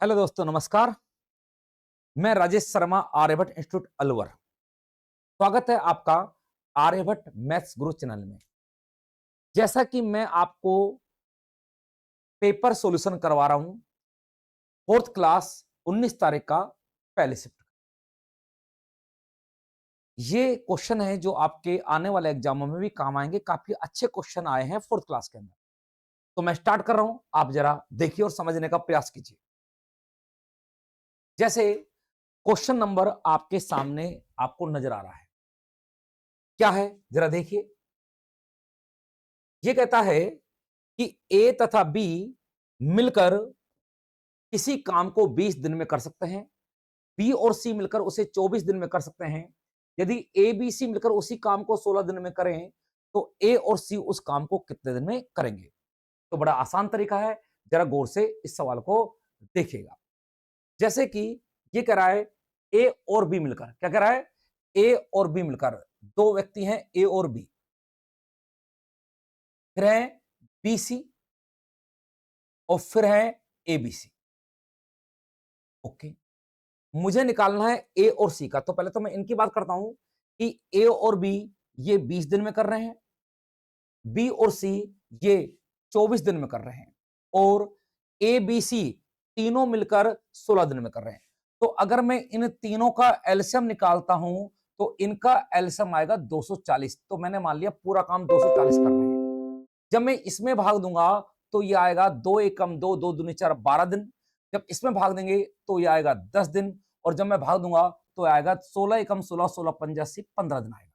Hello दोस्तों, नमस्कार। मैं राजेश शर्मा, आर्यभट्ट इंस्टीट्यूट अलवर। स्वागत है आपका आर्यभट्ट मैथ्स गुरु चैनल में। जैसा कि मैं आपको पेपर सॉल्यूशन करवा रहा हूं, फोर्थ क्लास 19 तारीख का पहले शिफ्ट। ये क्वेश्चन है जो आपके आने वाले एग्जामों में भी काम आएंगे। काफी अच्छे क्वेश्चन आए हैं फोर्थ क्लास के अंदर। तो मैं स्टार्ट कर रहा हूं, आप जरा देखिए और समझने का प्रयास कीजिए। जैसे क्वेश्चन नंबर आपके सामने आपको नजर आ रहा है, क्या है जरा देखिए। ये कहता है कि ए तथा बी मिलकर किसी काम को 20 दिन में कर सकते हैं, बी और सी मिलकर उसे 24 दिन में कर सकते हैं। यदि ए बी सी मिलकर उसी काम को 16 दिन में करें तो ए और सी उस काम को कितने दिन में करेंगे। तो बड़ा आसान तरीका है, जरा गौर से इस सवाल को देखिएगा। जैसे कि ये कह रहा है ए और बी मिलकर, क्या कह रहा है, ए और बी मिलकर, दो व्यक्ति हैं ए और बी, फिर है बी सी और फिर है ए बी सी। ओके, मुझे निकालना है ए और सी का। तो पहले तो मैं इनकी बात करता हूं कि ए और बी ये 20 दिन में कर रहे हैं, बी और सी ये 24 दिन में कर रहे हैं, और ए बी सी तीनों मिलकर 16 दिन में कर रहे हैं। तो अगर मैं इन तीनों का एलसीएम निकालता हूं तो इनका एलसीएम आएगा 240। तो मैंने मान लिया पूरा काम 240 कर रहे हैं। जब मैं इसमें भाग दूंगा तो ये आएगा 2 एकम 2, 2 दूनी 4, 12 दिन। जब इसमें भाग देंगे तो ये आएगा 10 दिन, और जब मैं भाग दूंगा तो आएगा 16 एकम 16, 16 पंजासी 15 दिन आएगा।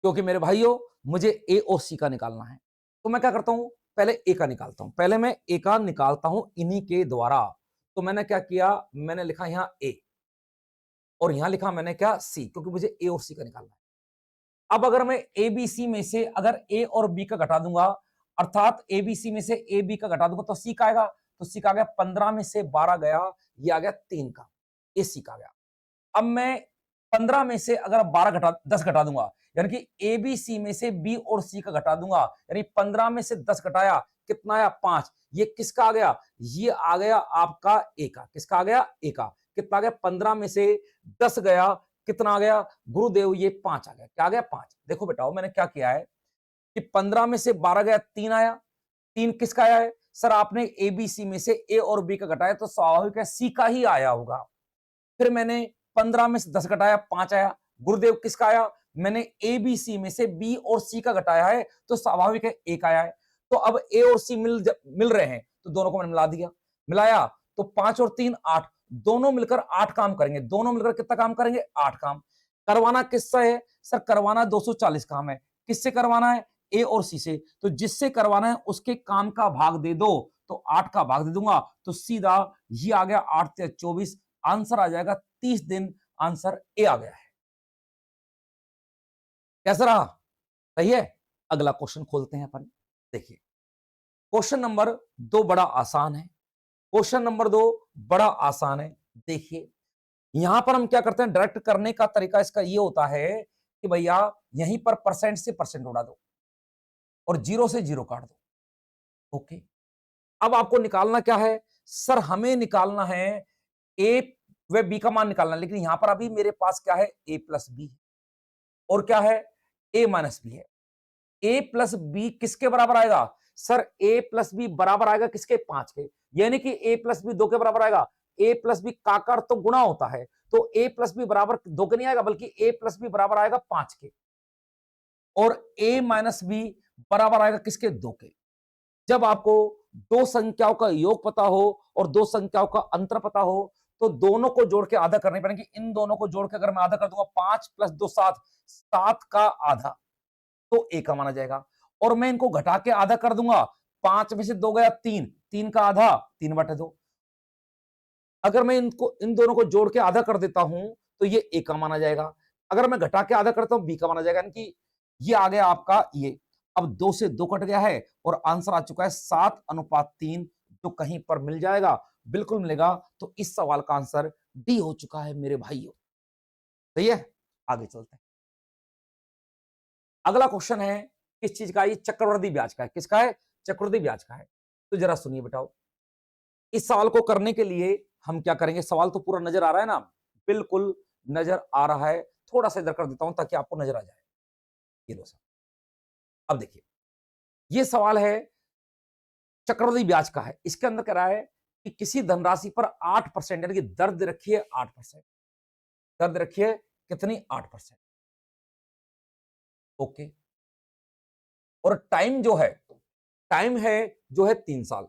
क्योंकि मेरे भाइयों मुझे ए और सी का निकालना है, तो मैं क्या करता हूं, पहले ए का निकालता हूं। पहले मैं ए का निकालता हूं इन्हीं के द्वारा। तो मैंने क्या किया, मैंने लिखा यहां ए और यहां लिखा मैंने क्या, सी, क्योंकि मुझे ए और सी का निकालना है। अब अगर मैं ए बी सी में से अगर ए और बी का घटा दूंगा, अर्थात ए बी सी में से ए बी का घटा दूंगा तो सी का आएगा। तो सी का आ गया 15 में से 12 गया, ये आ गया 3 का, ए सी का आ गया। अब मैं 15 में से अगर 12 घटा 10 घटा दूंगा, यानी कि ए बी सी में से बी और सी का घटा दूंगा, यानी 15 में से 10 घटाया, कितना आया, 5। ये किसका आ गया, ये आ गया आपका ए का। किसका आ गया, ए का। कितना आ गया, 15 में से 10 गया, कितना आ गया गुरुदेव, ये 5 आ गया। क्या आ गया, 5। देखो बेटाओ मैंने क्या किया है कि 15 में से 12 गया, 3 आया। 3 किसका आया है, सर आपने ए बी सी में से ए और बी का घटाया तो स्वाभाविक है सी का ही आया होगा। फिर मैंने 15 में से 10 घटाया, 5 आया। गुरुदेव किसका आया, मैंने ए बी सी में से बी और सी का घटाया है तो स्वाभाविक है एक आया है। तो अब ए और सी मिल रहे हैं तो दोनों को मैंने मिला दिया। मिलाया तो 5 और 3 8, दोनों मिलकर 8 काम करेंगे। दोनों मिलकर कितना काम करेंगे, 8 काम। करवाना किससे है, सर करवाना 240 काम है। किससे करवाना है, ए और सी से। तो जिससे करवाना है उसके काम का भाग दे दो, तो 8 का भाग दे दूंगा तो सीधा ये आ गया 8 से 24, आंसर आ जाएगा 30 दिन। आंसर ए आ गया है। कैसा रहा, सही है। अगला क्वेश्चन खोलते हैं अपन। देखिए क्वेश्चन नंबर 2 बड़ा आसान है। क्वेश्चन नंबर 2 बड़ा आसान है। देखिए यहां पर हम क्या करते हैं, डायरेक्ट करने का तरीका इसका ये होता है कि भैया यहीं पर परसेंट से परसेंट उड़ा दो और जीरो से जीरो काट दो। ओके, अब आपको निकालना क्या है, सर हमें निकालना है ए व बी का मान निकालना है। लेकिन यहां पर अभी मेरे पास क्या है, ए प्लस बी और क्या है, ए माइनस बी है। ए प्लस बी किसके बराबर आएगा, सर ए प्लस बी बराबर आएगा किसके, 5 के। यानी कि ए प्लस बी 2 के बराबर आएगा। ए प्लस बी का कर तो गुणा होता है, तो ए प्लस बी बराबर 2 के नहीं आएगा बल्कि ए प्लस बी बराबर आएगा 5 के, और ए माइनस बी बराबर आएगा किसके, 2 के। जब आपको दो संख्याओं का योग पता हो और दो संख्याओं का अंतर पता हो तो दोनों को जोड़ के आधा करनी पड़ेगी। इन दोनों को जोड़ के अगर मैं आधा कर दूंगा, 5 प्लस 2 7, 7 का आधा तो ए का माना जाएगा। और मैं इनको घटा के आधा कर दूंगा, 5 में से 2 गया 3, 3 का आधा 3/2। अगर मैं इनको इन दोनों को जोड़ के आधा कर देता हूं तो ये ए का माना जाएगा। अगर मैं घटा के आधा करता हूं बी का माना जाएगा। यानी कि ये आ गया आपका ये। अब 2 से 2 कट गया है और आंसर आ चुका है 7:3, जो कहीं पर मिल जाएगा, बिल्कुल मिलेगा। तो इस सवाल का आंसर डी हो चुका है मेरे भाइयों। सही है, आगे चलते हैं। अगला क्वेश्चन है किस चीज का, ये चक्रवृद्धि ब्याज का है। किसका है, चक्रवृद्धि ब्याज का है। तो जरा सुनिए बेटाओ, इस सवाल को करने के लिए हम क्या करेंगे, सवाल तो पूरा नजर आ रहा है ना, बिल्कुल नजर आ रहा है, थोड़ा सा इधर कर देता हूं ताकि आपको नजर आ जाए। ये लो सर, अब देखिए ये सवाल है चक्रवृद्धि ब्याज का है। इसके अंदर कह रहा है कि किसी धनराशि पर 8% यानी कि दर्द रखिए 8%, दर्द रखिए कितनी 8%। ओके, और टाइम जो है, टाइम है जो है 3 साल,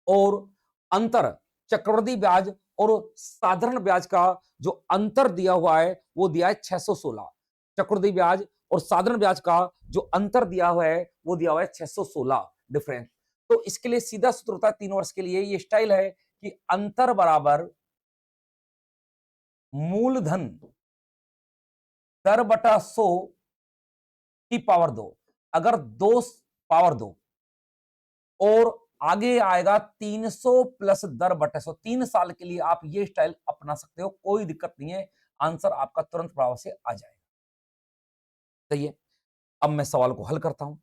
और अंतर चक्रवृद्धि ब्याज और साधारण ब्याज का जो अंतर दिया हुआ है वो दिया है 616। चक्रवृद्धि ब्याज और साधारण ब्याज का जो अंतर दिया हुआ है वो दिया हुआ है 616 डिफरेंस। तो इसके लिए सीधा सूत्र होता है 3 वर्ष के लिए, ये स्टाइल है कि अंतर बराबर मूलधन दर बटा 100 की पावर 2। अगर 2 पावर 2 और आगे आएगा 300 प्लस दर बटे 100, 3 साल के लिए आप ये स्टाइल अपना सकते हो, कोई दिक्कत नहीं है, आंसर आपका तुरंत प्रभाव से आ जाएगा। सही है, अब मैं सवाल को हल करता हूं।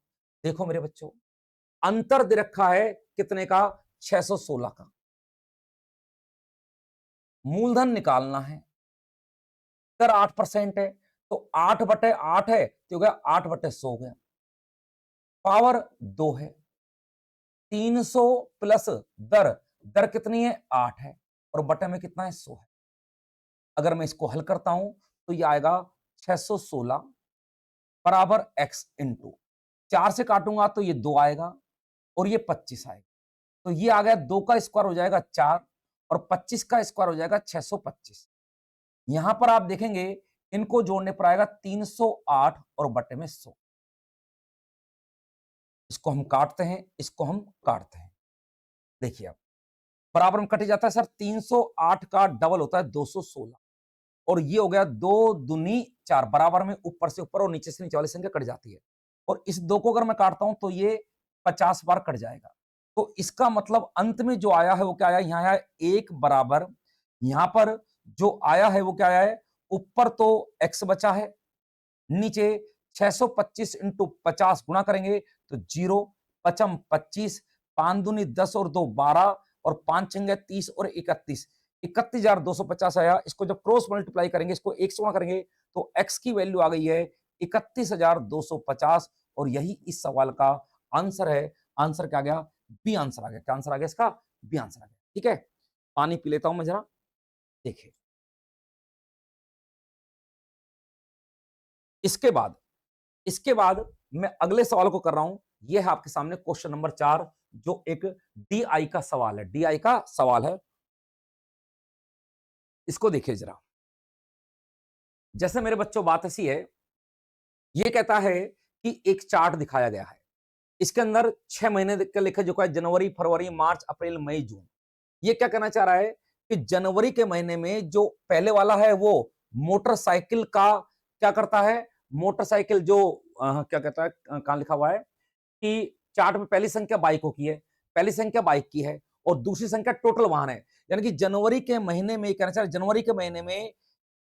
देखो मेरे बच्चों, अंतर दे रखा है कितने का, 616 का। मूलधन निकालना है, दर 8% है, तो 8/8 है तो हो गया 8/100 हो गया। पावर 2 है, 300 प्लस दर, दर कितनी है 8 है, और बटे में कितना है 100 है। अगर मैं इसको हल करता हूं तो ये आएगा 616 बराबर x इंटू 4 से काटूंगा तो ये 2 आएगा और ये 25 आएगा, तो ये आ गया 2 का स्क्वायर हो जाएगा 4 और 25 का स्क्वायर हो जाएगा 625। यहां पर आप देखेंगे इनको जोड़ने पर आएगा 308 और बटे में 100। इसको हम काटते हैं, इसको हम काटते हैं। देखिए अब बराबर में कट जाता है सर, 308 का डबल होता है 216, और ये हो गया 2 दूनी 4, बराबर में ऊपर से ऊपर और नीचे से नीचे वाली संख्या कट जाती है, और इस 2 को अगर मैं काटता हूं तो ये 50 बार कट जाएगा। तो इसका मतलब अंत में जो आया है वो क्या आया, यहां आया 1 बराबर, यहां पर जो आया है वो क्या आया है, ऊपर तो x बचा है, नीचे 625 इंटू 50 गुणा करेंगे तो 0 पचम 25, 5 दूनी 10 और 2 12, और 5 छंगे 30 और 31, 31,250 आया। इसको जब क्रॉस मल्टीप्लाई करेंगे, इसको 1 से गुणा करेंगे तो x की वैल्यू आ गई है 31,250, और यही इस सवाल का आंसर है। आंसर क्या गया, बी आंसर आ गया। क्या आंसर आ गया इसका, बी आंसर आ गया। ठीक है, पानी पी लेता हूं मैं जरा। देखिए इसके बाद मैं अगले सवाल को कर रहा हूं। यह है आपके सामने क्वेश्चन नंबर 4, जो एक डीआई का सवाल है, डीआई का सवाल है। इसको देखिए जरा, जैसे मेरे बच्चों बात ऐसी है, ये कहता है कि एक चार्ट दिखाया गया है, इसके अंदर 6 महीने का लिखा जो है, जनवरी फरवरी मार्च अप्रैल मई जून। ये क्या कहना चाह रहा है कि जनवरी के महीने में जो पहले वाला है वो मोटरसाइकिल का क्या करता है, मोटरसाइकिल जो क्या कहता है, कहां लिखा हुआ है कि चार्ट में पहली संख्या बाइकों की है, पहली संख्या बाइक की है, और दूसरी संख्या टोटल वाहन है। यानी कि जनवरी के महीने में कहना चाहिए, जनवरी के महीने में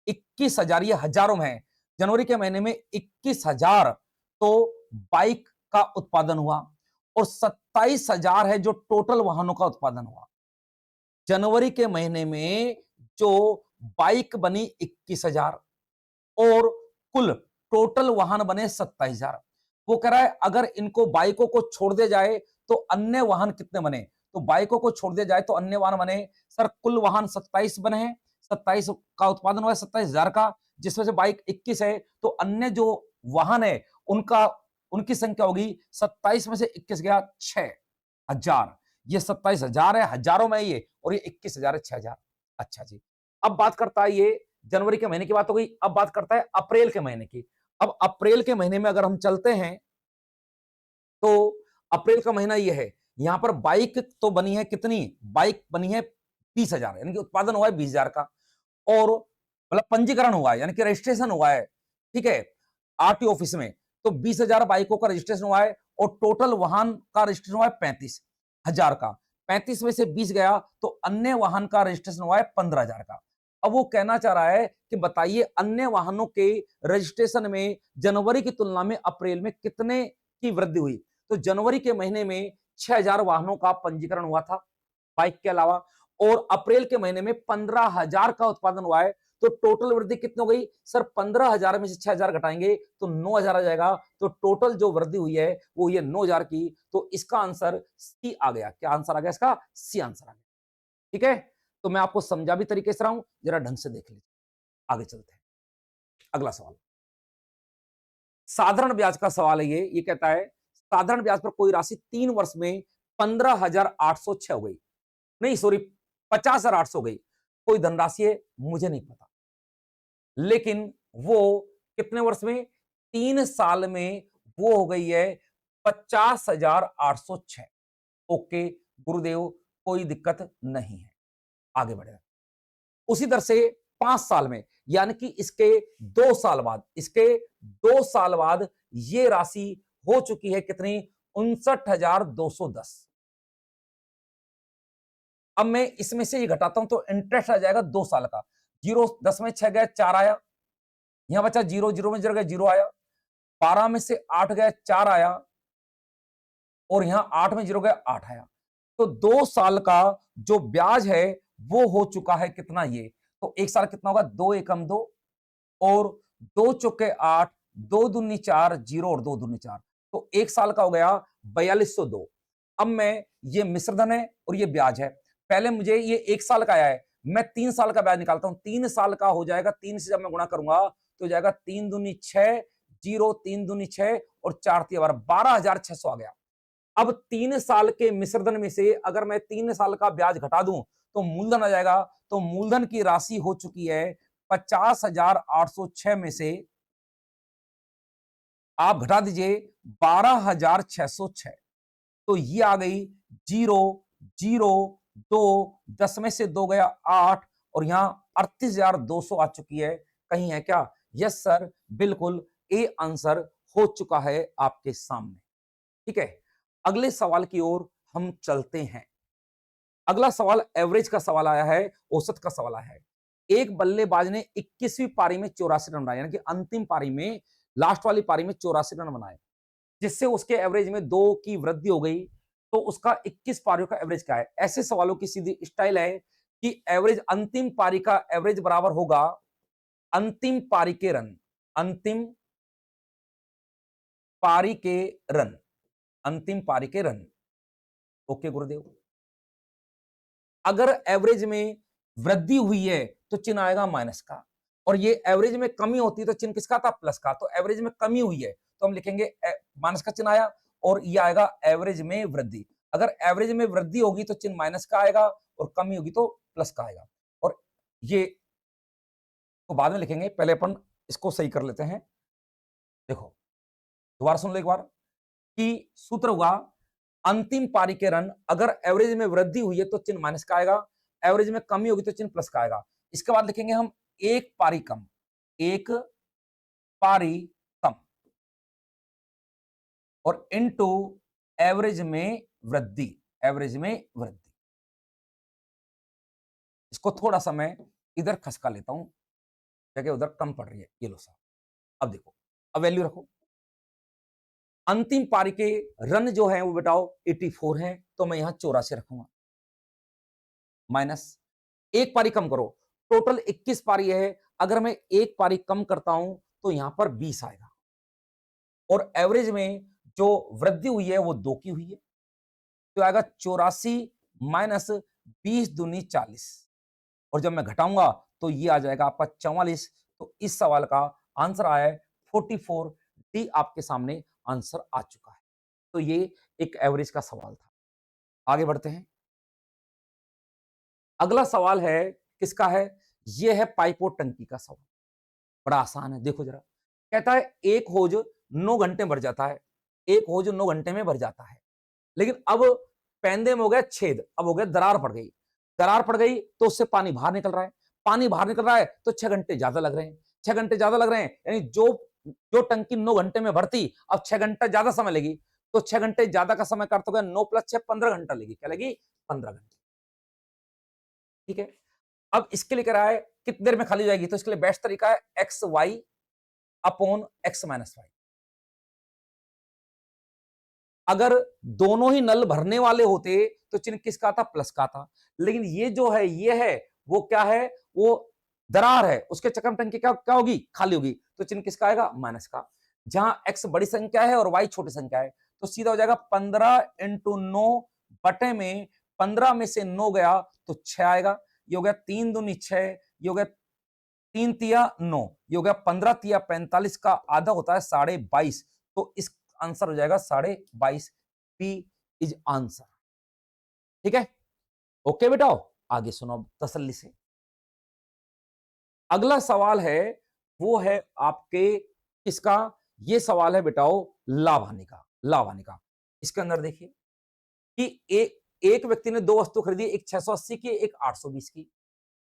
21,000, ये हजारों में है, जनवरी के महीने में 21,000 तो बाइक का उत्पादन हुआ, और 27,000 है जो टोटल वाहनों का उत्पादन हुआ। जनवरी के महीने में जो बाइक बनी 21,000 और कुल टोटल वाहन बने 27,000। वो कह रहा है अगर इनको बाइकों को छोड़ दिया जाए तो अन्य वाहन कितने बने, तो बाइकों को छोड़ दिया जाए तो अन्य वाहन बने, सर कुल वाहन 27 बने हैं, 27 का उत्पादन हुआ है 27,000 का, जिसमें से बाइक 21 है, तो अन्य जो वाहन है उनका उनकी संख्या होगी 27 में से 21 गया 6,000। ये 27,000 है, हजारों में ये, और ये 21,000 है 6,000। अच्छा जी, अब बात करता है, ये जनवरी के महीने की बात हो गई, अब बात करता है अप्रैल के महीने की। अब अप्रैल के महीने में अगर हम चलते हैं तो अप्रैल का महीना ये है, यहां पर बाइक तो बनी है कितनी, बाइक बनी है 20,000, यानी कि उत्पादन हुआ है 20,000 का, और मतलब पंजीकरण हुआ है यानी कि रजिस्ट्रेशन हुआ है, ठीक है, आरटीओ ऑफिस में, तो 20,000 बाइकों का रजिस्ट्रेशन हुआ है, और टोटल वाहन का रजिस्ट्रेशन हुआ है 35,000 का, 35 में से 20 गया तो अन्य वाहन का रजिस्ट्रेशन हुआ है 15,000 का। अब वो कहना चाह रहा है कि बताइए अन्य वाहनों के रजिस्ट्रेशन में जनवरी की तुलना में अप्रैल में कितने की वृद्धि हुई। तो जनवरी के महीने में 6000 वाहनों का पंजीकरण हुआ था बाइक के अलावा, और अप्रैल के महीने में 15,000 का उत्पादन हुआ है। तो टोटल वृद्धि कितनी हो गई सर? 15,000 में से 6,000 घटाएंगे तो 9,000 आ जाएगा। तो टोटल जो वृद्धि हुई है वो ये 9,000 की। तो इसका आंसर सी आ गया। क्या आंसर आ गया इसका? सी आंसर आ गया। ठीक है, तो मैं आपको समझा भी तरीके से रहा हूं, जरा ढंग से देख लीजिए। आगे चलते हैं, अगला सवाल साधारण ब्याज का सवाल है। ये कहता है साधारण ब्याज पर कोई राशि 3 वर्ष में 15,806 हो गई, नहीं सॉरी 50,800 हो गई। कोई धनराशि है, मुझे नहीं पता, लेकिन वो कितने वर्ष में? 3 साल में वो हो गई है 50,806। ओके गुरुदेव, कोई दिक्कत नहीं है, आगे बढ़े। उसी तरह से 5 साल में, यानी कि इसके 2 साल बाद, इसके 2 साल बाद ये राशि हो चुकी है कितनी? 59,210। अब मैं इसमें से ये घटाता हूं तो इंटरेस्ट आ जाएगा 2 साल का। 0 10 में 6 गया 4 आया, यहां बचा 0 0 में 0 गया 0 आया, 12 में से 8 गया 4 आया, और यहां 8 में 0 गया 8 आया। तो 2 साल का जो ब्याज है वो हो चुका है कितना? ये तो 1 साल कितना होगा? 2 एकम 2 और 2 चौके 8, 2 दूनी 4, 0 और 2 दूनी 4, तो 1 साल का हो गया 4202। अब मैं, ये मिश्रधन है और ये ब्याज है। पहले मुझे ये 1 साल का आया है, मैं 3 साल का ब्याज निकालता हूं। 3 साल का हो जाएगा, 3 से जब मैं गुणा करूंगा तो हो जाएगा 3 दूनी 6, 0 3 दूनी 6 और 4 तिया 12, 12,600 आ गया। अब 3 साल के मिश्रधन में से अगर मैं 3 साल का ब्याज घटा दूं तो मूलधन आ जाएगा। तो मूलधन की राशि हो चुकी है 50,806 में से आप घटा दीजिए 12,606, तो ये आ गई 0 0 2, 10 में से 2 गया 8, और यहां 38,200 आ चुकी है। कहीं है क्या? यस सर, बिल्कुल ए आंसर हो चुका है आपके सामने। ठीक है, अगले सवाल की ओर हम चलते हैं। अगला सवाल एवरेज का सवाल आया है, औसत का सवाल आया है। एक बल्लेबाज ने 21वीं पारी में 84 रन बनाए, यानी कि अंतिम पारी में, लास्ट वाली पारी में 84 रन बनाए, जिससे उसके एवरेज में 2 की वृद्धि हो गई। तो उसका 21 पारियों का एवरेज क्या है? ऐसे सवालों की सीधी स्टाइल है कि एवरेज, अंतिम पारी का एवरेज बराबर होगा अंतिम पारी के रन, अंतिम पारी के रन, अंतिम पारी के रन। ओके गुरुदेव, अगर एवरेज में वृद्धि हुई है तो चिन्ह आएगा माइनस का, और ये एवरेज में कमी होती है तो चिन्ह किसका था? प्लस का। तो एवरेज में कमी हुई है तो हम लिखेंगे माइनस का चिन्ह आया, और ये आएगा एवरेज में वृद्धि। अगर एवरेज में वृद्धि होगी तो चिन्ह माइनस का आएगा, और कमी होगी तो प्लस का आएगा। और ये तो बाद में लिखेंगे, पहले अपन इसको सही कर लेते हैं। देखो, दोबारा सुन लो एक बार, कि सूत्र हुआ अंतिम पारी के रन, अगर एवरेज में वृद्धि हुई है तो चिन्ह माइनस का आएगा, एवरेज में कमी होगी तो चिन्ह प्लस का आएगा। इसके बाद लिखेंगे हम एक पारी कम, एक पारी कम, और इनटू एवरेज में वृद्धि, एवरेज में वृद्धि। इसको थोड़ा सा मैं इधर खसका लेता हूं, जगह उधर कम पड़ रही है। ये लो साहब, अब देखो, अब वैल्यू रखो। अंतिम पारी के रन जो है वो बताओ 84 है, तो मैं यहां 84 रखूंगा, माइनस एक पारी कम करो, टोटल 21 पारी है, अगर मैं एक पारी कम करता हूं तो यहां पर 20 आएगा, और एवरेज में जो वृद्धि हुई है वो 2 की हुई है, तो आएगा 84 माइनस 20 दूनी 40, और जब मैं घटाऊंगा तो ये आ जाएगा आपका 44। तो इस सवाल का आंसर आया है 44। डी आपके सामने आंसर आ चुका है। तो ये एक एवरेज का सवाल था। आगे बढ़ते हैं, अगला सवाल है, किसका है? ये है पाइप और टंकी का सवाल। बड़ा आसान है, देखो जरा। कहता है एक होज 9 घंटे भर जाता है, एक होज 9 घंटे में भर जाता है, लेकिन अब पैंदे में हो गया छेद, अब हो गया दरार पड़ गई, दरार पड़ गई तो उससे पानी बाहर निकल रहा है, पानी बाहर निकल रहा है तो 6 घंटे ज्यादा लग रहे हैं, 6 घंटे ज्यादा लग रहे हैं, यानी जो जो टंकी 9 घंटे में भरती, अब 6 घंटा ज्यादा समय लेगी, तो 6 घंटे ज्यादा का समय काट, तो गया 9 + 6 15 घंटा लेगी। क्या लेगी? 15 घंटे। ठीक है, अब इसके लिए कह रहा है कितनी देर में खाली हो जाएगी, तो इसके लिए बेस्ट तरीका है x y upon x minus y. अगर दोनों ही नल भरने वाले होते तो चिन्ह किसका था? प्लस का था। लेकिन ये जो है ये है वो क्या है? वो दरार है, उसके चक्कर में टंकी क्या क्या होगी? खाली होगी। तो चिन्ह किसका आएगा? माइनस का। जहां x बड़ी संख्या है और y छोटी संख्या है तो सीधा हो जाएगा 15 इंटू 9 बटे में 15 में से 9 गया तो 6 आएगा। ये हो गया 3 दूनी 6, ये हो गया 3 तिया 9, ये हो गया 15 तिया 45 का आधा होता है 22.5। तो इस आंसर हो जाएगा 22.5। P is answer. ठीक है, ओके बेटाओ, आगे सुनो तसल्ली से। अगला सवाल है वो है आपके किसका? ये सवाल है बेटाओ लाभ हानि का। लाभ हानि का इसके अंदर देखिए कि एक व्यक्ति ने दो वस्तु खरीदी, एक 680 की, एक 820 की।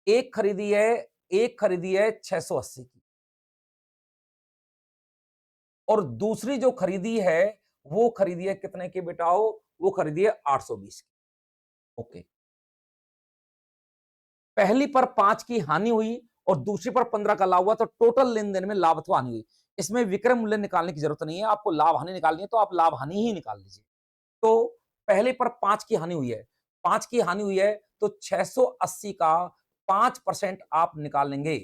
एक खरीदी है 680 की और दूसरी जो खरीदी है वो खरीदी है कितने की बेटाओ? वो खरीदी है 820 की। ओके, पहली पर 5 की हानि हुई और दूसरी पर 15 का लाभ हुआ तो टोटल लेन देन में लाभ अथवा हानि हुई। इसमें विक्रय मूल्य निकालने की जरूरत नहीं है, आपको लाभ हानि निकालनी है तो आप लाभ हानि ही निकाल लीजिए। तो पहले पर 5 की हानि हुई है, 5 की हानि हुई है तो 680 का 5% आप निकालेंगे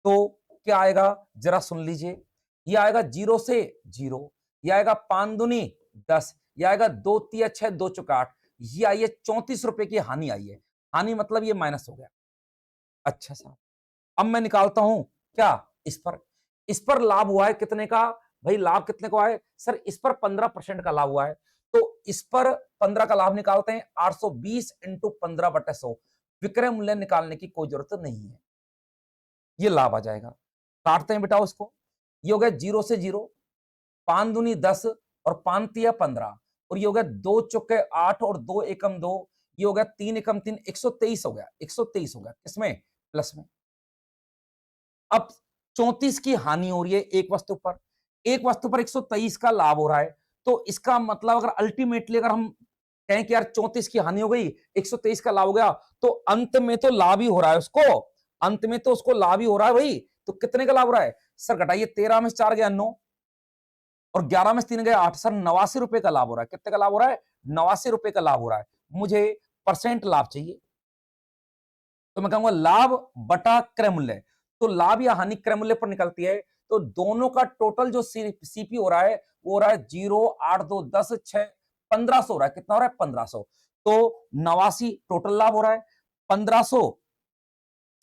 तो क्या आएगा? जरा सुन लीजिए। ये आएगा 0 से 0, ये आएगा 5 दूनी 10, ये आएगा 2 तिया 6, 2 चौका 8। ये आई है 34 रुपए की हानि आई है। हानि मतलब ये माइनस हो गया। अच्छा साहब, अब मैं निकालता हूं क्या? इस पर लाभ हुआ है कितने का? भाई लाभ कितने का है सर? इस पर 15% का लाभ हुआ है तो इस पर 15 का लाभ निकालते हैं। 820 इंटू 15/100। विक्रय मूल्य निकालने की कोई जरूरत नहीं है, ये लाभ आ जाएगा। काटते हैं बेटा उसको। ये हो गया 0 से 0, 5 दूनी 10 और 5 तिया 15 और ये हो गया 2 चौके 8 और 2 एकम 2, ये हो गया 3 एकम 3, 123 हो गया। 123 हो गया किसमें? प्लस में। अब 34 की हानि हो रही है एक वस्तु पर, एक वस्तु पर 123 का लाभ हो रहा है तो इसका मतलब अगर अल्टीमेटली अगर हम कहें कि यार 34 की हानि हो गई, 123 का लाभ हो गया तो अंत में तो लाभ ही हो रहा है उसको, अंत में तो उसको लाभ ही हो रहा है भाई। तो कितने का लाभ हो रहा है सर? घटाइए, 13 में से 4 गया 9 और 11 में से 3 गया 8। सर 89 रुपए का लाभ हो रहा है। कितने का लाभ हो रहा है? 89 रुपए का लाभ हो रहा है। मुझे परसेंट लाभ चाहिए तो मैं कहूंगा लाभ बटा क्रय मूल्य। तो लाभ या हानि क्रय मूल्य पर निकलती है तो दोनों का टोटल जो सीपी हो रहा है वो हो रहा है 0, 8, 2, 10, 6, 1500 हो रहा है। कितना हो रहा है? 1500। तो 89 टोटल लाभ हो रहा है, 1500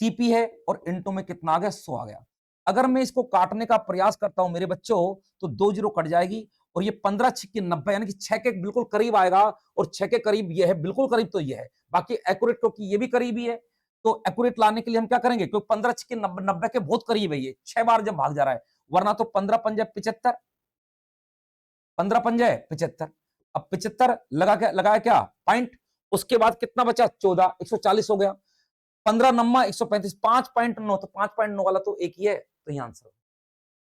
सीपी है और इनटू में कितना आ गया? 100 आ गया। अगर मैं इसको काटने का प्रयास करता हूं मेरे बच्चों तो 2 जीरो कट जाएगी और ये 15 छिक्की 90 यानी कि 6 के बिल्कुल करीब आएगा और 6 के करीब ये है, बिल्कुल करीब तो ये है, बाकी एक्यूरेट क्योंकि ये भी करीब ही है। तो एक्यूरेट लाने के लिए हम क्या करेंगे? क्योंकि 15 छिक्की 90 के बहुत करीब है, ये 6 बार जब भाग जा रहा है, वरना तो 15 पंजे 75, 15 पंजे 75। अब 75 लगाया क्या पॉइंट, उसके बाद कितना बचा? 14, 140 हो गया। 15 नम्मा 135, 5.9 तो 5.9 वाला तो एक ही है तो ये आंसर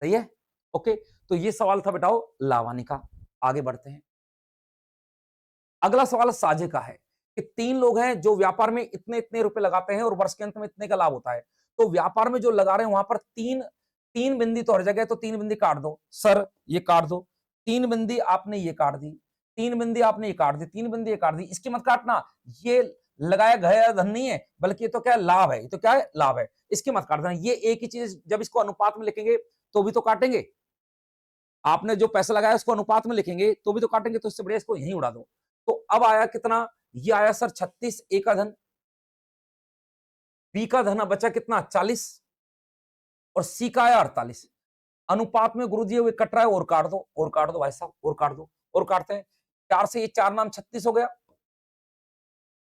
सही है। ओके, तो ये सवाल था बेटाओ लावानी का। आगे बढ़ते हैं। अगला सवाल साझे का है कि 3 लोग हैं जो व्यापार में इतने इतने रुपए लगाते हैं और वर्ष के अंत में इतने का लाभ होता है। तो व्यापार में जो लगा रहे हैं वहां पर तीन तीन बिंदी तो हर जगह है तो 3 बिंदी काट दो सर, ये काट दो। 3 बिंदी आपने ये काट दी, 3 बिंदी आपने ये काट दी, 3 बिंदी ये काट दी। इसकी मत काटना, ये लगाया गया धन नहीं है बल्कि ये तो क्या है? लाभ है। ये तो क्या है? लाभ है। इसकी मत काट देना। ये एक ही चीज जब इसको अनुपात में लिखेंगे तो भी तो काटेंगे। आपने जो पैसा लगाया उसको अनुपात में लिखेंगे तो भी तो काटेंगे, तो इससे बढ़िया इसको यहीं उड़ा दो। तो अब आया कितना? ये आया सर 36, ए का धन, बी का धन बचा कितना? 40 और सी का आया 48। अनुपात में गुरुजी ये कट रहा है, और काट दो, और काट दो भाई साहब, और काट दो, और काटते हैं। 4 से ये 4 नाम 36 हो गया,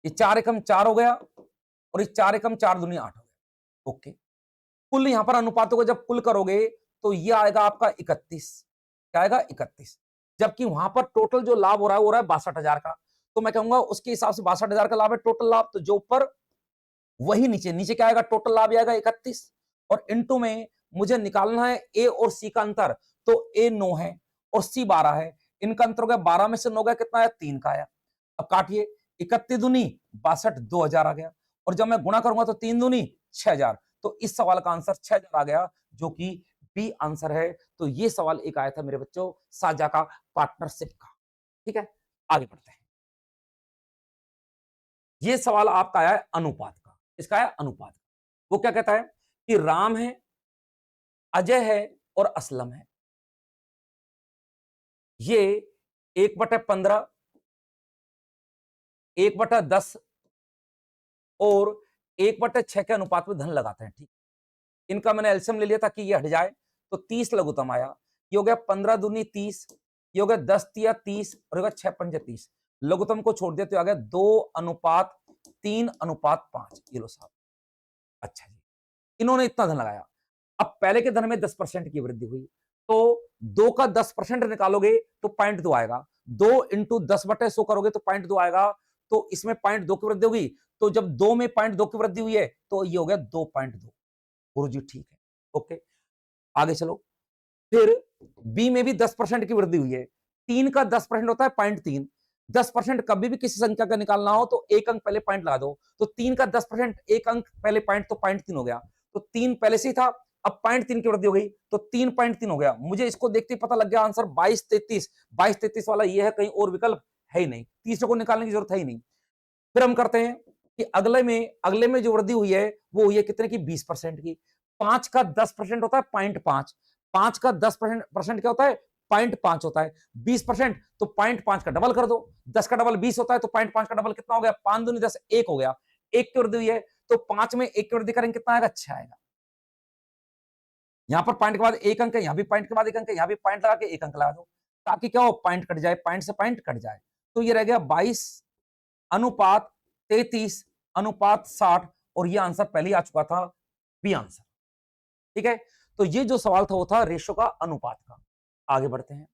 ये 4 एकम 4 हो गया और ये 4 एकम 4 दूनी 8 हो गया। ओके, कुल यहां पर अनुपातों को जब कुल करोगे तो ये आएगा आपका 31। क्या आएगा? 31। जबकि वहां पर टोटल जो लाभ हो रहा है वो रहा है 62,000 का। तो मैं कहूंगा उसके हिसाब से 62,000 का लाभ है टोटल लाभ, तो जो ऊपर वही नीचे, नीचे क्या आएगा? टोटल लाभ आएगा 31 और इनटू में मुझे निकालना है ए और सी का अंतर। तो ए 9 है और सी 12 है, इनका अंतर हो गया 12 में से 9 गया, कितना आया? 3 का आया। अब काटिए, 31 दूनी 62, 2000 आ गया और जब मैं गुणा करूंगा तो 3 दूनी 6000। तो इस सवाल का आंसर 6000 आ गया जो कि बी आंसर है। तो ये सवाल एक आया था मेरे बच्चों साझा का, पार्टनरशिप का। ठीक है, आगे बढ़ते हैं। ये सवाल आपका आया है अनुपात का। इसका है अनुपात। वो क्या कहता है कि राम है, अजय है और असलम है। ये 1/15, 1/10 और 1/6 के अनुपात में धन लगाते हैं। ठीक, इनका मैंने एलसीएम ले लिया ताकि ये हट जाए, तो 30 लघुत्तम आया। ये हो गया 15 दूनी 30, ये हो गया 10 तिया 30 और हो गया 6 पंजे 30। लघुत्तम को छोड़ दिया तो आ गया 2:3:5। ये लो साहब। अच्छा जी, इन्होंने इतना धन लगाया। अब पहले के धन में 10% की वृद्धि हुई, तो 2 का 10% निकालोगे तो 0.2 आएगा। 2 इंटू 10/100 करोगे तो 0.2 आएगा। तो इसमें 0.2 की वृद्धि होगी। तो जब 2 में 0.2 की वृद्धि हुई है तो ये हो गया 2.2। गुरुजी ठीक है, ओके, आगे चलो। फिर बी में भी 10% की वृद्धि हुई है। 3 का 10% होता है 0.3। 10% कभी भी किसी संख्या का निकालना हो तो एक अंक पहले पॉइंट लगा दो। तो 3 का 10% एक अंक पहले पॉइंट, तो 0.3 हो गया। तो 3 पहले से ही था, अब 0.3 की वृद्धि हो गई तो 3.3 हो गया। मुझे इसको देखते ही पता लग गया आंसर 22-33। 22-33 वाला ये है, कहीं और विकल्प है ही नहीं, तीसरे को निकालने की जरूरत है ही नहीं। फिर हम करते हैं कि अगले में जो वृद्धि हुई है वो हुई है कितने की, 20% की। 5 का 10% होता है 0.5। 5 का 10% क्या होता है, 0.5 होता है। 20% तो 0.5 का डबल कर दो। 10 का डबल 20 होता है, तो 0.5 का डबल कितना हो गया, 5 दूनी 10, 1 हो गया। 1 की वृद्धि हुई है तो 5 में 1 की वृद्धि करेंगे कितना आएगा, 6 आएगा। यहां पर पॉइंट के बाद एक अंक है, यहां भी पॉइंट के बाद एक अंक है, यहां भी पॉइंट लगा के एक अंक लगा दो, ताकि क्या हो, पॉइंट कट जाए, पॉइंट से पॉइंट कट जाए। तो ये रह गया 22 अनुपात 33 अनुपात 60, और ये आंसर पहले ही आ चुका था, बी आंसर। ठीक है, तो ये जो सवाल था वो था रेशो का, अनुपात का। आगे बढ़ते हैं।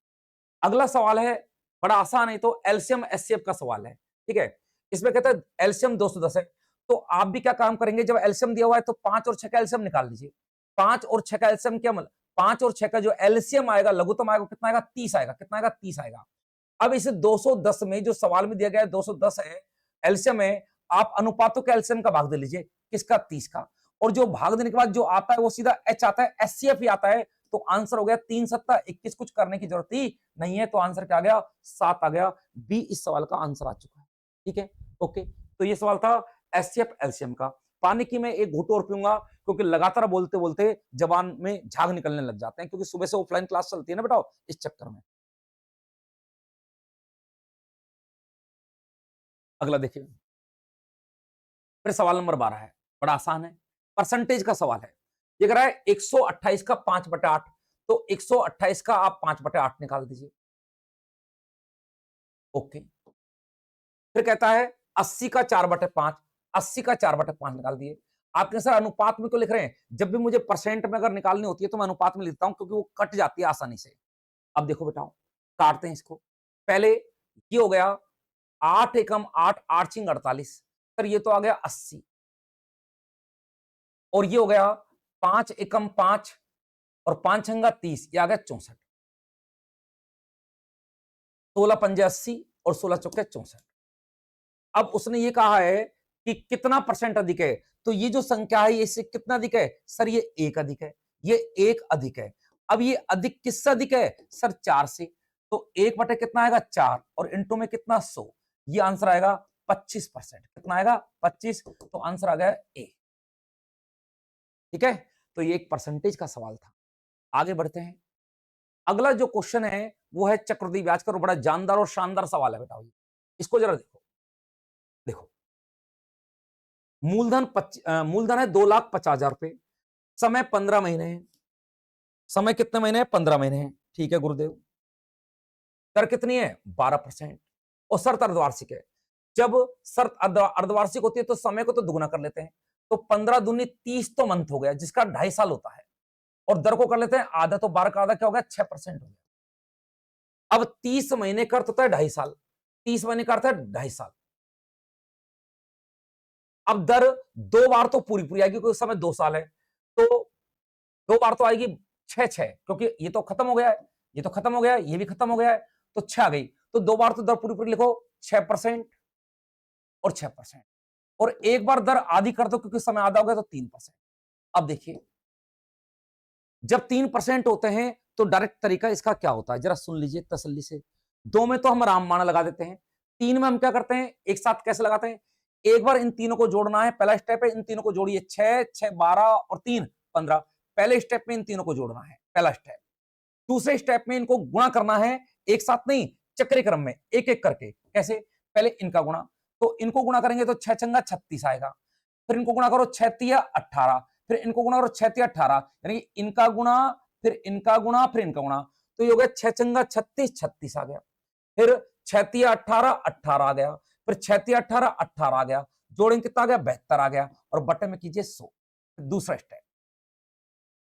अगला सवाल है, बड़ा आसान है, तो एलसीएम एचसीएफ का सवाल है। ठीक है, इसमें कहता है एलसीएम 210 है। तो आप भी क्या काम करेंगे, जब एलसीएम दिया हुआ है तो 5 और 6 का एलसीएम निकाल लीजिए। 5 और 6 का एलसीएम क्या मतलब, 5 और 6 का जो एलसीएम आएगा, लघुत्तम आएगा, कितना आएगा, 30 आएगा। कितना आएगा, 30 आएगा। अब इसे 210 में जो सवाल में दिया गया है 210 है, एलसीएम है, आप अनुपातों के एलसीएम का भाग दे लीजिए। किसका, 30 का। और जो भाग देने के बाद जो आता है वो सीधा एच आता है, एचसीएफ ही आता है। तो आंसर हो गया 3 सत्ता 21, कुछ करने की जरूरत ही नहीं है। तो आंसर क्या आ गया, 7 आ गया। बी इस सवाल का आंसर आ चुका है। ठीक है, ओके। तो ये सवाल था एचसीएफ एलसीएम का। पानी की मैं एक घूंट और पीऊंगा, क्योंकि लगातार बोलते बोलते जबान में झाग निकलने लग जाते हैं, क्योंकि सुबह से ऑफलाइन क्लास चलती है ना बेटा, इस चक्कर में। अगला देखिए, फिर सवाल नंबर 12 है, बड़ा आसान है, परसेंटेज का सवाल है। ये कह रहा है 128 का 5/8, तो 128 का आप 5/8 निकाल दीजिए। ओके, फिर कहता है 80 का 4/5, 80 का 4/5 निकाल दिए। आपके सर अनुपात में क्यों लिख रहे हैं, जब भी मुझे परसेंट में अगर निकालनी होती है तो मैं अनुपात में लिखता हूं, क्योंकि वो कट जाती है आसानी से। अब देखो बेटाओ, काटते हैं इसको। पहले ये हो गया 8 एकम 8, 8 छिंग 48, सर ये तो आ गया 80। और ये हो गया 5 एकम 5 और 5 छंगा 30, ये आ गया 64। 16 पंजे 80 और 16 चौके 64। अब उसने ये कहा है कि कितना परसेंट अधिक है, तो ये जो संख्या है इससे कितना अधिक है, सर ये 1 अधिक है, ये 1 अधिक है। अब ये अधिक किससे अधिक है, सर 4 से। तो 1 बटे कितना आएगा, 4, और इंटू में कितना, 100। ये आंसर आएगा 25%। कितना आएगा, 25। तो आंसर आ गया ए। ठीक है, तो ये एक परसेंटेज का सवाल था। आगे बढ़ते हैं। अगला जो क्वेश्चन है वो है चक्रवृद्धि ब्याज का, बड़ा जानदार और शानदार सवाल है बेटा। इसको जरा देखो। देखो, मूलधन है 2,50,000 रुपए, समय 15 महीने है। समय कितने महीने हैं, 15 महीने हैं। ठीक है गुरुदेव। दर कितनी है, 12%। और शर्त अर्धवार्षिक है। जब शर्त अर्धवार्षिक होती है तो समय को तो दुगुना कर लेते हैं। तो 15 दूनी 30 तो मंथ हो गया, जिसका 2.5 साल होता है। और दर को कर लेते हैं आधा, तो 12 का आधा क्या हो गया, 6% हो गया। अब 30 महीने का अर्थ होता है 2.5 साल, 30 महीने का अर्थ है 2.5 साल। अब दर 2 बार तो पूरी पूरी आएगी, क्योंकि उस समय 2 साल है। तो 2 बार तो आएगी 6-6, क्योंकि ये तो खत्म हो गया है, ये तो खत्म हो गया है, ये भी खत्म हो गया है, तो 6 आ गई। तो 2 बार तो दर पूरी पूरी लिखो, 6% और 6%। और एक बार दर आधी कर दो, क्योंकि समय आधा हो गया, तो 3%। अब देखिए, जब 3% होते हैं तो डायरेक्ट तरीका इसका क्या होता है, जरा सुन लीजिए तसल्ली से। 2 में तो हम रामबाण लगा देते हैं, 3 में हम क्या करते हैं, एक साथ कैसे लगाते हैं, एक बार इन तीनों को जोड़ना है, पहला स्टेप है इन तीनों को जोड़िए, 6 6 12 और 3 15। पहले स्टेप में इन तीनों को जोड़ना है, पहला स्टेप। दूसरे स्टेप में इनको गुणा करना है, एक साथ नहीं, चक्रीय क्रम में, एक एक करके। कैसे, पहले इनका गुणा, तो इनको गुणा करेंगे तो 6 छंगा 36 आएगा, फिर इनको गुणा करो 6 तिया 18, फिर इनको गुणा करो 6 तिया 18, यानी इनका गुणा, फिर इनका गुणा, फिर इनका गुणा, तो ये हो गया 6 छंगा 36, 36 आ गया। फिर 6 तिया 18, 18 आ गया, फिर 6 तिया 18, 18 आ गया, जोड़ेंगे कितना आ गया, 72 आ गया, और बटे में कीजिए 100। दूसरा स्टेप।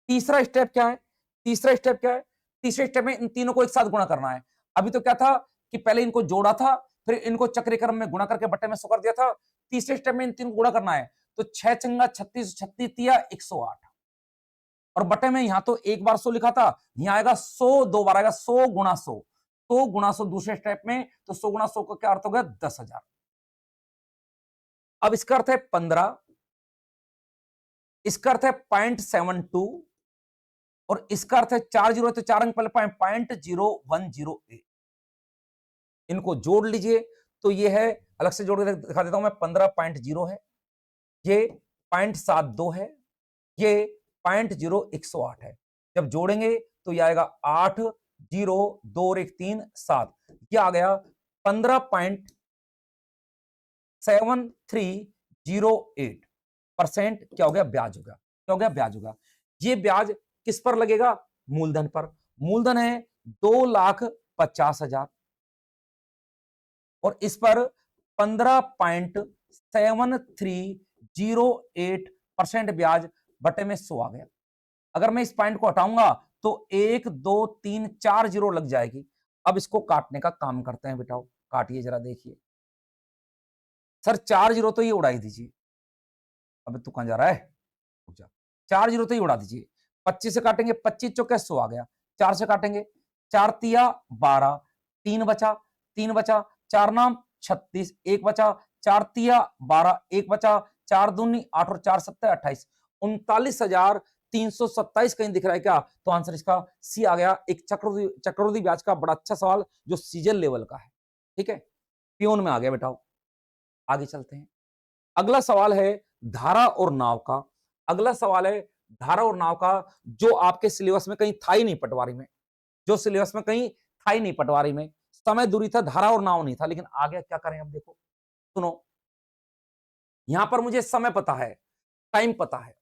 तीसरा स्टेप क्या है, तीसरा स्टेप क्या है, तीसरे स्टेप में इन तीनों को एक साथ गुणा करना है। अभी तो क्या था कि पहले इनको जोड़ा था, फिर इनको चक्रीय क्रम में गुणा करके बट्टे में 100 कर दिया था। तीसरे स्टेप में इन तीनों को गुणा करना है, तो 6 छंगा 36, 36 तिया 108, और बटे में यहां तो एक बार 100 लिखा था, यहां आएगा 100 दो बार आएगा, 100 गुणा 100, 100 गुणा 100 दूसरे स्टेप में, तो 100 गुणा 100 का क्या अर्थ हो गया, 10,000। अब इसका अर्थ है 15, इसका अर्थ है 0.72, और इसका अर्थ है 4 जीरो, तो 4 अंक पहले 0.0108। इनको जोड़ लीजिए तो ये है, अलग से जोड़ के दिखा देता हूं मैं, 15.0 है, ये 0.72 है, ये 0.0108 है। जब जोड़ेंगे तो ये आएगा 8 0 2 और 1 3 7, ये आ गया 15.7308% क्या हो गया, ब्याज होगा। क्या हो गया, ब्याज होगा। ये ब्याज किस पर लगेगा, मूलधन पर। मूलधन है 2,50,000, और इस पर 15.7308% ब्याज बटे में 100 आ गया। अगर मैं इस पॉइंट को हटाऊंगा तो 1 2 3 4 जीरो लग जाएगी। अब इसको काटने का काम करते हैं, बेटाओ काटिए जरा, देखिए सर 4 जीरो तो ये उड़ाई दीजिए। अबे तू कहां जा रहा है, 4 जीरो तो ये उड़ा दीजिए। 25 से काटेंगे, 25 चौके 100 आ गया, 4 से काटेंगे, 4 तिया 12, 3 बचा, 3 बचा, 4 नाम 36, 1 बचा, 4 तिया 12, 1 बचा, 4 दूनी 8 और 4 सत्ते 28, 39,327 कहीं दिख रहा है क्या, तो आंसर इसका सी आ गया। एक चक्रवृद्धि ब्याज का बड़ा अच्छा सवाल जो सीजन लेवल का है, ठीक है, पियोन में आ गया बेटाओ। आगे चलते हैं, अगला सवाल है धारा और नाव का। अगला सवाल है धारा और नाव का, जो आपके सिलेबस में कहीं था ही नहीं पटवारी में, जो सिलेबस में कहीं था ही नहीं पटवारी में। समय दूरी था, धारा और नाव नहीं था, लेकिन आ गया, क्या करें अब देखो, सुनो। यहां पर मुझे समय पता है, टाइम पता है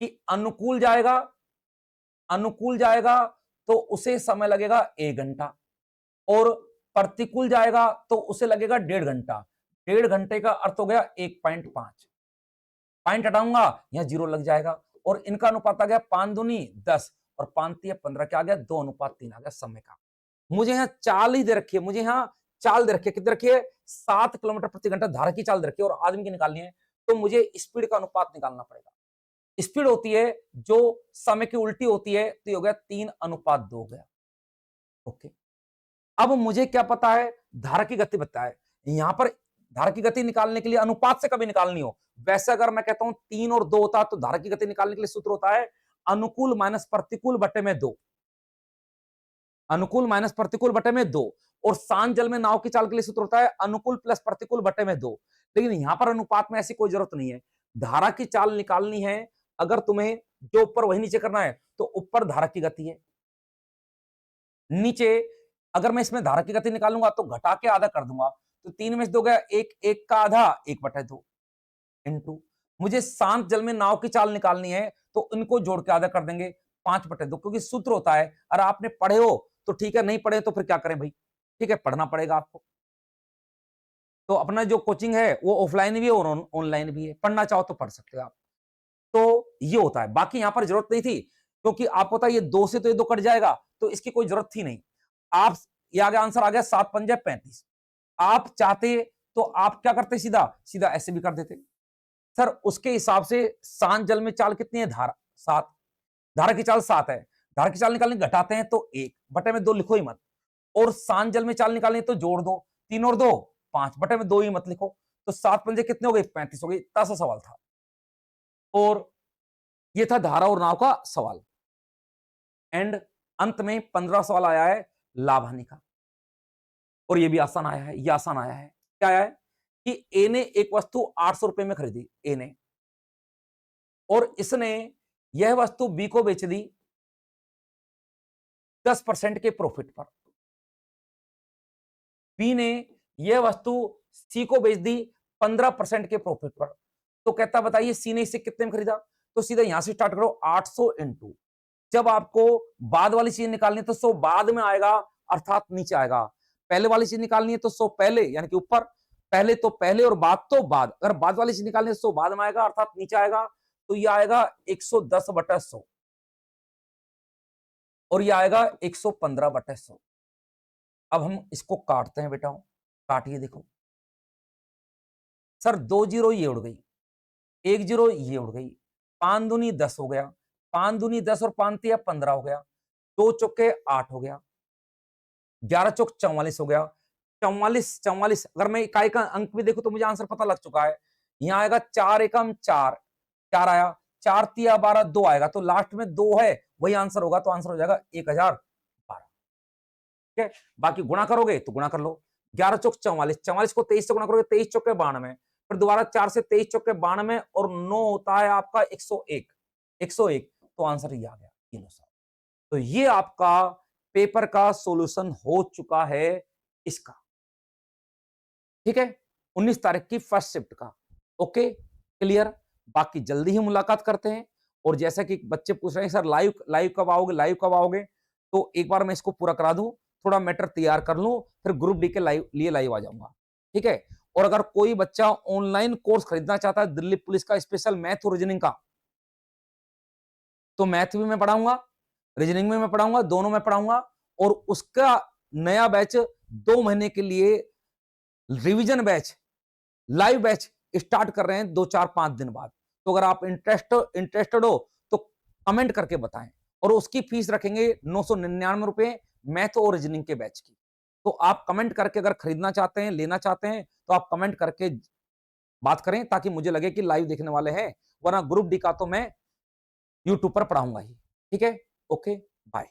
कि अनुकूल जाएगा, अनुकूल जाएगा तो उसे समय लगेगा 1 घंटा, और प्रतिकूल जाएगा तो उसे लगेगा 1.5 घंटा। 1.5 घंटे का अर्थ हो गया 1.5, पॉइंट हटाऊंगा यहां जीरो लग जाएगा, और इनका अनुपात आ गया 5 दूनी 10 और 5 तिया 15, क्या आ गया, 2:3 आ गया समय का। मुझे यहाँ चाल ही दे रखी है, मुझे यहाँ चाल दे रखी है, कितनी रखी है, 7 किलोमीटर प्रति घंटा धारा की चाल दे रखी है, और आदमी की निकालनी है, तो मुझे स्पीड का अनुपात निकालना पड़ेगा। स्पीड होती है जो समय की उल्टी होती है, तो ये हो गया 3:2 हो गया। ओके, अब मुझे क्या पता है, धारा की गति पता है। यहां पर धारा की गति निकालने के लिए अनुपात से कभी निकालनी हो, वैसे अगर मैं कहता हूं 3 और 2 होता तो धारा की गति निकालने के लिए सूत्र होता है अनुकूल माइनस प्रतिकूल बटे में 2, अनुकूल माइनस प्रतिकूल बटे में 2, और शांत जल में नाव की चाल के लिए सूत्र होता है अनुकूल प्लस प्रतिकूल बटे में 2। लेकिन यहां पर अनुपात में ऐसी कोई जरूरत नहीं है। धारा की चाल निकालनी है, अगर तुम्हें जो ऊपर वही नीचे करना है, तो ऊपर धारा की गति है, नीचे अगर मैं इसमें धारा की गति निकालूंगा तो घटा के आधा कर दूंगा, तो 3 में से 2 गया, 1 1 का आधा 1/2 इनटू, मुझे शांत जल में नाव की चाल निकालनी है, तो इनको जोड़ के आधा कर देंगे 5/2, क्योंकि सूत्र होता है, अगर आपने पढ़े हो तो ठीक है, नहीं पढ़े तो फिर क्या करें भाई, ठीक है, पढ़ना पड़ेगा आपको। तो अपना जो कोचिंग है वो ऑफलाइन भी है और ऑनलाइन भी है, पढ़ना चाहो तो पढ़ सकते हो आप। तो ये होता है, बाकी यहां पर जरूरत नहीं थी, क्योंकि आपको पता है ये 2 से तो ये 2 कट जाएगा, तो इसकी कोई जरूरत थी नहीं। आप, ये आ गया आंसर, आ गया 7 पंजे 35। आप चाहते तो आप क्या करते, सीधा सीधा ऐसे भी कर देते। सर उसके हिसाब से शांत जल में चाल कितनी है, धारा 7, धारा की चाल 7 है, धारा की चाल निकालने घटाते हैं तो 1 बटे में 2 लिखो ही मत, और शांत जल में चाल निकालनी तो जोड़ दो, 3 और 2 5 बटे में 2 ही मत लिखो, तो 7 पंजे कितने हो गए, 35 हो गई। इतना सा सवाल था, और ये था धारा और नाव का सवाल। एंड अंत में 15 सवाल आया है लाभ हानि का, और ये भी आसान आया है, ये आसान आया है। क्या आया है कि ए ने एक वस्तु 800 रुपए में खरीदी, ए ने, और इसने यह वस्तु बी को बेच दी 10% के प्रॉफिट पर। बी ने यह वस्तु सी को बेच दी 15% के प्रॉफिट पर। तो कहता बताइए सी ने इसे कितने में खरीदा? तो सीधा यहां से स्टार्ट करो, 800 इंटू, जब आपको बाद वाली चीज निकालनी है तो 100 बाद में आएगा, अर्थात नीचे आएगा। पहले वाली चीज निकालनी है तो 100 पहले यानी कि ऊपर, पहले तो पहले और बाद तो बाद। अगर बाद वाली चीज निकालनी है 100 बाद में आएगा, अर्थात नीचे आएगा। तो ये आएगा 110/100 और ये आएगा 115/100। अब हम इसको काटते हैं बेटा, काटिए देखो। सर 2 जीरो ये उड़ गई, 1 जीरो ये उड़ गई, 5 दूनी 10 हो गया, 5 दूनी 10 और 5 तिया 15 हो गया, 2 चौके 8 हो गया, 11 चौक 44 हो गया। 44 44 अगर मैं इकाई का अंक भी देखूं तो मुझे आंसर पता लग चुका है। यहां आएगा 4 एकम 4, 4 आया, 4 तिया 12, 2 आएगा, तो लास्ट में 2 है, वही आंसर होगा। तो आंसर हो जाएगा 1012। ठीक है, बाकी गुणा करोगे तो गुणा कर लो। 11 चौक 44, 44 को 23 से गुणा करोगे, 23 चौके 92, फिर दोबारा 4 से 23 चौके 92 और 9 होता है आपका 101, 101। तो आंसर ये आ गया किलो साहब। तो ये आपका पेपर का सॉल्यूशन हो चुका है इसका। ठीक है, 19 तारीख की फर्स्ट शिफ्ट का। Okay, clear. बाकी जल्दी ही मुलाकात करते हैं। और जैसा कि बच्चे पूछ रहे हैं सर लाइव लाइव कब आओगे, लाइव कब आओगे, तो एक बार मैं इसको पूरा करा दूं, थोड़ा मैटर तैयार कर लूं, फिर ग्रुप डी के लिए लाइव आ जाऊंगा। ठीक है, और अगर कोई बच्चा ऑनलाइन कोर्स खरीदना चाहता है दिल्ली पुलिस का स्पेशल मैथ और रीजनिंग का, तो मैथ भी मैं पढ़ाऊंगा, रीजनिंग में मैं पढ़ाऊंगा, दोनों में पढ़ाऊंगा। और उसका नया बैच 2 महीने के लिए revision batch, live batch start कर रहे हैं 2 4 5 दिन बाद। तो अगर आप इंटरेस्टेड हो तो कमेंट करके बताएं। और उसकी फीस रखेंगे 999 रुपए मैथ और रीजनिंग के बैच की। तो आप कमेंट करके अगर खरीदना चाहते हैं, लेना चाहते हैं, तो आप कमेंट करके बात करें ताकि मुझे लगे कि लाइव देखने वाले हैं, वरना ग्रुप डी का तो मैं यूट्यूब पर पढ़ाऊंगा ही। ठीक है, ओके, बाय।